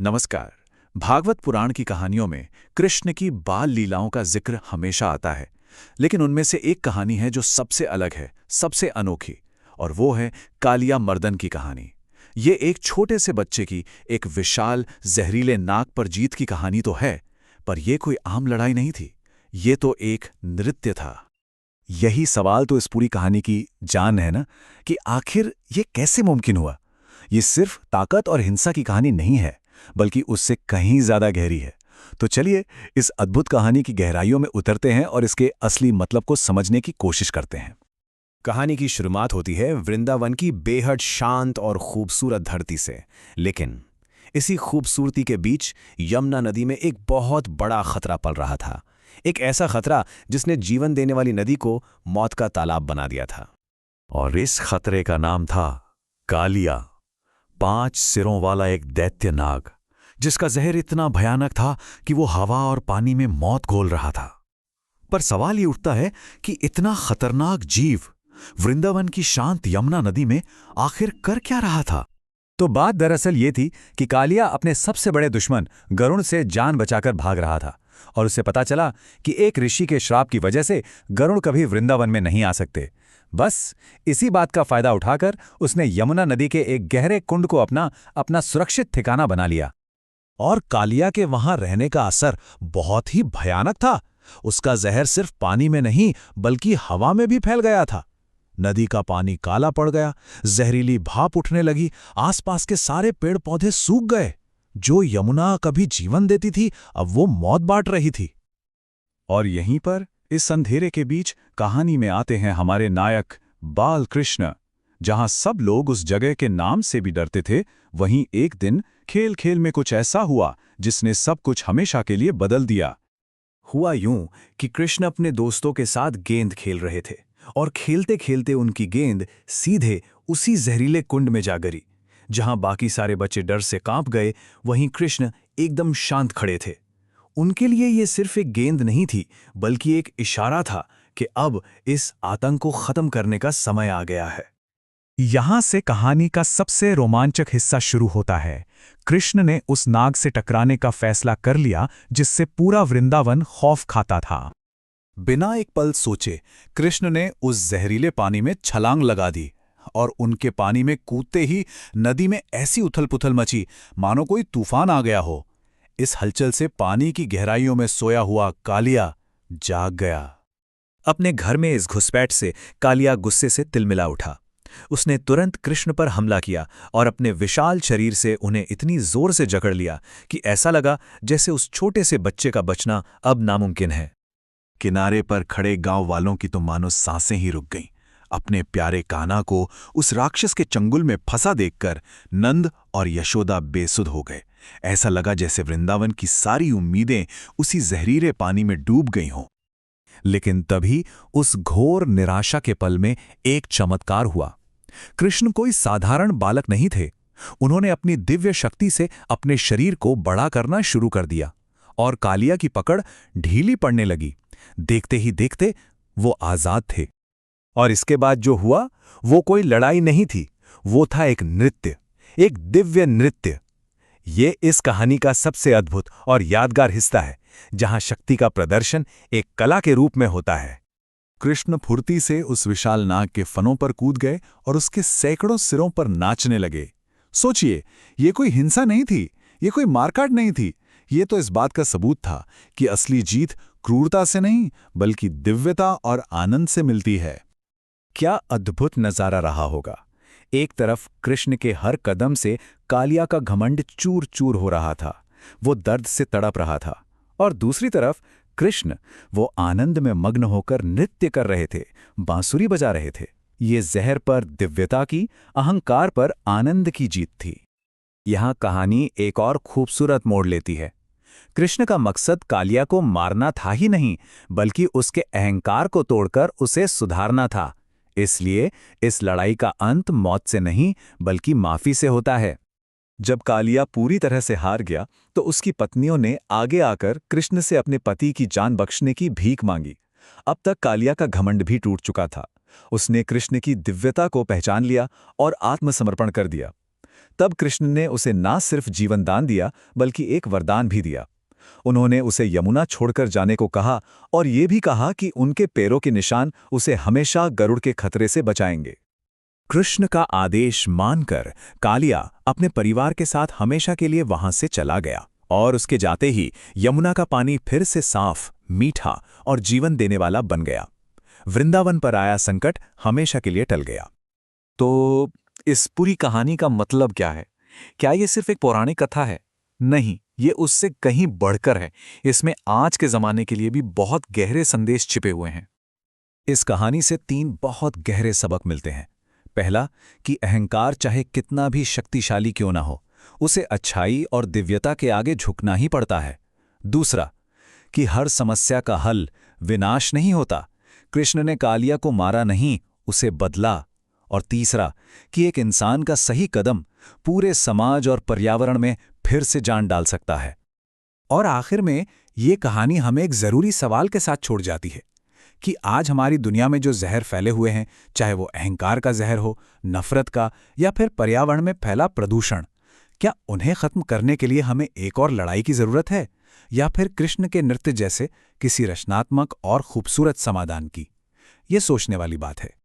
नमस्कार। भागवत पुराण की कहानियों में कृष्ण की बाल लीलाओं का जिक्र हमेशा आता है, लेकिन उनमें से एक कहानी है जो सबसे अलग है, सबसे अनोखी, और वो है कालिया मर्दन की कहानी। ये एक छोटे से बच्चे की एक विशाल जहरीले नाग पर जीत की कहानी तो है, पर यह कोई आम लड़ाई नहीं थी। ये तो एक नृत्य था। यही सवाल तो इस पूरी कहानी की जान है ना, कि आखिर ये कैसे मुमकिन हुआ। ये सिर्फ ताकत और हिंसा की कहानी नहीं है, बल्कि उससे कहीं ज्यादा गहरी है। तो चलिए इस अद्भुत कहानी की गहराइयों में उतरते हैं और इसके असली मतलब को समझने की कोशिश करते हैं। कहानी की शुरुआत होती है वृंदावन की बेहद शांत और खूबसूरत धरती से। लेकिन इसी खूबसूरती के बीच यमुना नदी में एक बहुत बड़ा खतरा पल रहा था। एक ऐसा खतरा जिसने जीवन देने वाली नदी को मौत का तालाब बना दिया था। और इस खतरे का नाम था कालिया, 5 सिरों वाला एक दैत्य नाग, जिसका जहर इतना भयानक था कि वो हवा और पानी में मौत घोल रहा था। पर सवाल ये उठता है कि इतना खतरनाक जीव वृंदावन की शांत यमुना नदी में आखिर कर क्या रहा था। तो बात दरअसल ये थी कि कालिया अपने सबसे बड़े दुश्मन गरुड़ से जान बचाकर भाग रहा था, और उसे पता चला कि एक ऋषि के श्राप की वजह से गरुड़ कभी वृंदावन में नहीं आ सकते। बस इसी बात का फायदा उठाकर उसने यमुना नदी के एक गहरे कुंड को अपना सुरक्षित ठिकाना बना लिया। और कालिया के वहां रहने का असर बहुत ही भयानक था। उसका जहर सिर्फ पानी में नहीं बल्कि हवा में भी फैल गया था। नदी का पानी काला पड़ गया, जहरीली भाप उठने लगी, आसपास के सारे पेड़ पौधे सूख गए। जो यमुना कभी जीवन देती थी, अब वो मौत बांट रही थी। और यहीं पर इस अंधेरे के बीच कहानी में आते हैं हमारे नायक बाल कृष्ण। जहां सब लोग उस जगह के नाम से भी डरते थे, वहीं एक दिन खेल खेल में कुछ ऐसा हुआ जिसने सब कुछ हमेशा के लिए बदल दिया। हुआ यूं कि कृष्ण अपने दोस्तों के साथ गेंद खेल रहे थे, और खेलते खेलते उनकी गेंद सीधे उसी जहरीले कुंड में जा गिरी। जहां बाकी सारे बच्चे डर से कांप गए, वहीं कृष्ण एकदम शांत खड़े थे। उनके लिए ये सिर्फ एक गेंद नहीं थी, बल्कि एक इशारा था कि अब इस आतंक को खत्म करने का समय आ गया है। यहां से कहानी का सबसे रोमांचक हिस्सा शुरू होता है। कृष्ण ने उस नाग से टकराने का फैसला कर लिया जिससे पूरा वृंदावन खौफ खाता था। बिना एक पल सोचे कृष्ण ने उस जहरीले पानी में छलांग लगा दी, और उनके पानी में कूदते ही नदी में ऐसी उथल-पुथल मची मानो कोई तूफान आ गया हो। इस हलचल से पानी की गहराइयों में सोया हुआ कालिया जाग गया। अपने घर में इस घुसपैठ से कालिया गुस्से से तिलमिला उठा। उसने तुरंत कृष्ण पर हमला किया और अपने विशाल शरीर से उन्हें इतनी जोर से जकड़ लिया कि ऐसा लगा जैसे उस छोटे से बच्चे का बचना अब नामुमकिन है। किनारे पर खड़े गांव वालों की तो मानो सांसें ही रुक गईं। अपने प्यारे कान्हा को उस राक्षस के चंगुल में फंसा देखकर नंद और यशोदा बेसुध हो गए। ऐसा लगा जैसे वृंदावन की सारी उम्मीदें उसी जहरीले पानी में डूब गई हों। लेकिन तभी उस घोर निराशा के पल में एक चमत्कार हुआ। कृष्ण कोई साधारण बालक नहीं थे। उन्होंने अपनी दिव्य शक्ति से अपने शरीर को बड़ा करना शुरू कर दिया, और कालिया की पकड़ ढीली पड़ने लगी। देखते ही देखते वो आजाद थे। और इसके बाद जो हुआ वो कोई लड़ाई नहीं थी, वो था एक नृत्य, एक दिव्य नृत्य। ये इस कहानी का सबसे अद्भुत और यादगार हिस्सा है, जहां शक्ति का प्रदर्शन एक कला के रूप में होता है। कृष्ण फुर्ती से उस विशाल नाग के फनों पर कूद गए और उसके सैकड़ों सिरों पर नाचने लगे। सोचिए, ये कोई हिंसा नहीं थी, ये कोई मारकाट नहीं थी। ये तो इस बात का सबूत था कि असली जीत क्रूरता से नहीं बल्कि दिव्यता और आनंद से मिलती है। क्या अद्भुत नजारा रहा होगा। एक तरफ कृष्ण के हर कदम से कालिया का घमंड चूर चूर हो रहा था, वो दर्द से तड़प रहा था, और दूसरी तरफ कृष्ण वो आनंद में मग्न होकर नृत्य कर रहे थे, बांसुरी बजा रहे थे। ये जहर पर दिव्यता की, अहंकार पर आनंद की जीत थी। यहां कहानी एक और खूबसूरत मोड़ लेती है। कृष्ण का मकसद कालिया को मारना था ही नहीं, बल्कि उसके अहंकार को तोड़कर उसे सुधारना था। इसलिए इस लड़ाई का अंत मौत से नहीं बल्कि माफी से होता है। जब कालिया पूरी तरह से हार गया तो उसकी पत्नियों ने आगे आकर कृष्ण से अपने पति की जान बख्शने की भीख मांगी। अब तक कालिया का घमंड भी टूट चुका था। उसने कृष्ण की दिव्यता को पहचान लिया और आत्मसमर्पण कर दिया। तब कृष्ण ने उसे ना सिर्फ जीवन दान दिया बल्कि एक वरदान भी दिया। उन्होंने उसे यमुना छोड़कर जाने को कहा और ये भी कहा कि उनके पैरों के निशान उसे हमेशा गरुड़ के खतरे से बचाएंगे। कृष्ण का आदेश मानकर कालिया अपने परिवार के साथ हमेशा के लिए वहां से चला गया और उसके जाते ही यमुना का पानी फिर से साफ, मीठा और जीवन देने वाला बन गया। वृंदावन पर आया संकट हमेशा के लिए टल गया। तो इस पूरी कहानी का मतलब क्या है? क्या ये सिर्फ एक पौराणिक कथा है? नहीं, ये उससे कहीं बढ़कर है। इसमें आज के जमाने के लिए भी बहुत गहरे संदेश छिपे हुए हैं। इस कहानी से 3 बहुत गहरे सबक मिलते हैं। पहला, कि अहंकार चाहे कितना भी शक्तिशाली क्यों ना हो, उसे अच्छाई और दिव्यता के आगे झुकना ही पड़ता है। दूसरा, कि हर समस्या का हल विनाश नहीं होता। कृष्ण ने कालिया को मारा नहीं, उसे बदला। और तीसरा, कि एक इंसान का सही कदम पूरे समाज और पर्यावरण में फिर से जान डाल सकता है। और आखिर में ये कहानी हमें एक जरूरी सवाल के साथ छोड़ जाती है कि आज हमारी दुनिया में जो जहर फैले हुए हैं, चाहे वो अहंकार का जहर हो, नफरत का, या फिर पर्यावरण में फैला प्रदूषण, क्या उन्हें खत्म करने के लिए हमें एक और लड़ाई की जरूरत है, या फिर कृष्ण के नृत्य जैसे किसी रचनात्मक और खूबसूरत समाधान की? ये सोचने वाली बात है।